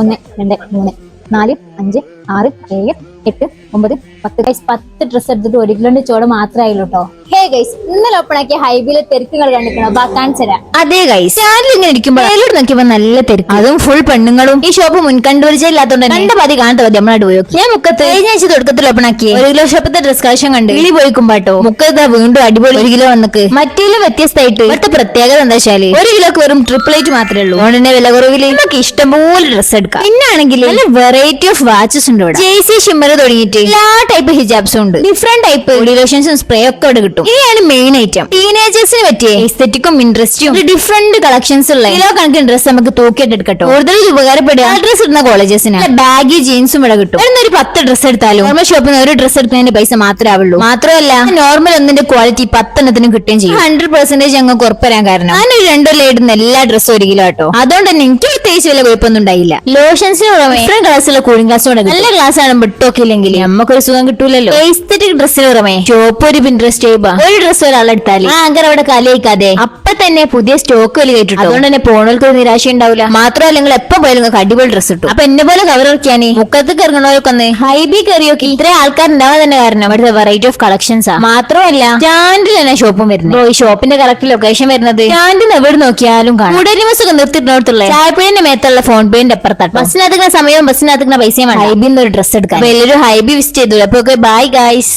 1 2 3 4 5 6 7 8 9 10 guys 10 dress എടുത്തിട്ട് 1 കിലോന്റെ ചോട് മാത്രമായുള്ളൂ കേട്ടോ. Hey guys, ഇന്നലെ ഓപ്പൺ ആക്കിയ ഹൈബിയിലെ തിരക്കുകൾ കണ്ടിക്കണോ? കാണിച്ചരാ. അതെ ഗൈസ്, ചാനൽ ഇങ്ങനെ ഇരിക്കുമ്പോ മേലോട്ട് നോക്കിയപ്പോ നല്ല തിരക്ക്, അതും ഫുൾ പെണ്ണുങ്ങളും. ഈ ഷോപ്പ് മുൻകണ്ടുപരിചയമില്ലാത്തോണ്ട് കണ്ട പതി കാണാത്ത മതി നമ്മളായിട്ട് പോയോ. ഞാൻ മുക്കത്ത് കഴിഞ്ഞ ആഴ്ച തുടക്കത്തിൽ ഓപ്പൺ ആക്കി 1 കിലോ ഷോപ്പത്തെ ഡ്രസ് കളക്ഷൻ കണ്ട് കിളി പോയിക്കുമ്പാട്ടോ. മുക്കത്ത് വീണ്ടും അടിപൊളി 1 കിലോ വന്നിക്ക്. മറ്റേലും വ്യത്യസ്തമായിട്ട് ഇവിടുത്തെ പ്രത്യേകത എന്താ വെച്ചാല് 1 കിലോക്ക് വെറും 888 മാത്രമേ ഉള്ളൂ. അതുകൊണ്ട് വില കുറവില് നമുക്ക് ഇഷ്ടംപോലെ ഡ്രസ് എടുക്കാം. പിന്നാണെങ്കിൽ നല്ല വെറൈറ്റി ഓഫ് വാച്ചസ് ഉണ്ട് ഇവിടെ. ജേസി ഷിമ്മർ തുടങ്ങിയിട്ട് എല്ലാ ടൈപ്പ് ഹിജാബ്സും ഉണ്ട്. ഡിഫറെന്റ് ടൈപ്പ് ബോഡി ലോഷൻസും സ്പ്രേ ഒക്കെ ഇവിടെ കിട്ടും. ഇനിയാണ് മെയിൻ ഐറ്റം, ടീനേജേഴ്സിന് പറ്റിയ എസ്തെറ്റിക്കും ഇൻട്രസ്റ്റും ഡിഫറെന്റ് കളക്ഷൻസ് ഉള്ള കിലോ കണക്കിന് ഡ്രസ് നമുക്ക് തൂക്കിയിട്ട് എടുക്കട്ടോ. കൂടുതൽ ഉപകാരപ്പെടുക ഡ്രസ് ഇടുന്ന കോളേജസിനാണ്. ബാഗി ജീൻസും ഇവിടെ കിട്ടും. ഒരു 10 ഡ്രസ് എടുത്താലും നോർമൽ ഷോപ്പിൽ നിന്ന് ഒരു ഡ്രസ് എടുക്കുന്നതിന്റെ പൈസ മാത്രമേ ആവുള്ളൂ. മാത്രമല്ല നോർമൽ ഒന്നിന്റെ ക്വാളിറ്റി 10 എണ്ണത്തിനും കിട്ടുകയും ചെയ്യും. 100% ഞങ്ങൾക്ക് ഉറപ്പുവരാൻ കാരണം ഞാനൊരു 2 ഇടുന്ന എല്ലാ ഡ്രസ്സും 1 കിലോ കേട്ടോ. അതുകൊണ്ട് തന്നെ എനിക്ക് പ്രത്യേകിച്ച് വലിയ കുഴപ്പമൊന്നും ഉണ്ടായില്ല. ലോഷൻസിന് പുറമെ ഡിഫറെന്റ് ക്ലാസ്സുള്ള കൂളിംഗ് ഗ്ലാസ് കൂടെ നല്ല ക്ലാസ് ആണ്. വിട്ടോക്കില്ലെങ്കിൽ നമുക്കൊരു സുഖം കിട്ടൂലല്ലോ. എസ്തെറ്റിക് ഡ്രസ്സിന് പുറമെ ഷോപ്പ് ഒരു പിൻട്രസ്റ്റ് ഒരു ഡ്രസ് ഒരാളെടുത്താല് അങ്ങനെ അവിടെ കലയിക്കാതെ അപ്പൊ തന്നെ പുതിയ സ്റ്റോക്ക് വലിയ കയറ്റിട്ടു. അതുകൊണ്ട് തന്നെ പോണവർക്ക് ഒരു നിരാശ ഉണ്ടാവില്ല. മാത്രമല്ല നിങ്ങൾ എപ്പോ പോയാലും നിങ്ങൾക്ക് അടിപൊളി ഡ്രസ് കിട്ടും. അപ്പൊ എന്നെ പോലെ കവർ ഇറക്കിയാന് മുക്കത്തേക്ക് ഇറങ്ങണവരൊക്കെ ഒന്ന് ഹൈബി കയറിയോക്കി. ഇത്രയും ആൾക്കാരുണ്ടാവാൻ തന്നെ കാരണം ഇവിടുത്തെ വെറൈറ്റി ഓഫ് കളക്ഷൻസ് ആ. മാത്രമല്ല സ്റ്റാൻഡിൽ തന്നെ ഷോപ്പും വരുന്നത്. ഈ ഷോപ്പിന്റെ കറക്റ്റ് ലൊക്കേഷൻ വരുന്നത് സ്റ്റാൻഡിന് എവിടെ നോക്കിയാലും കാണാം. കൂടുതൽ ബസ്സൊക്കെ നിർത്തിയിടത്തുള്ള ചായപ്പേന്റെ മേത്തുള്ള ഫോൺ പേന്റെ അപ്പുറത്താട്ടോ. ബസ്സിനകത്തുന്ന സമയവും ബസ്സിനകത്തുന്ന പൈസയും ഹൈബിന്ന് ഒരു ഡ്രസ് എടുക്കാം. എല്ലാവരും ഹൈബി വിസിറ്റ് ചെയ്തു. അപ്പൊ ബൈ ഗൈസ്.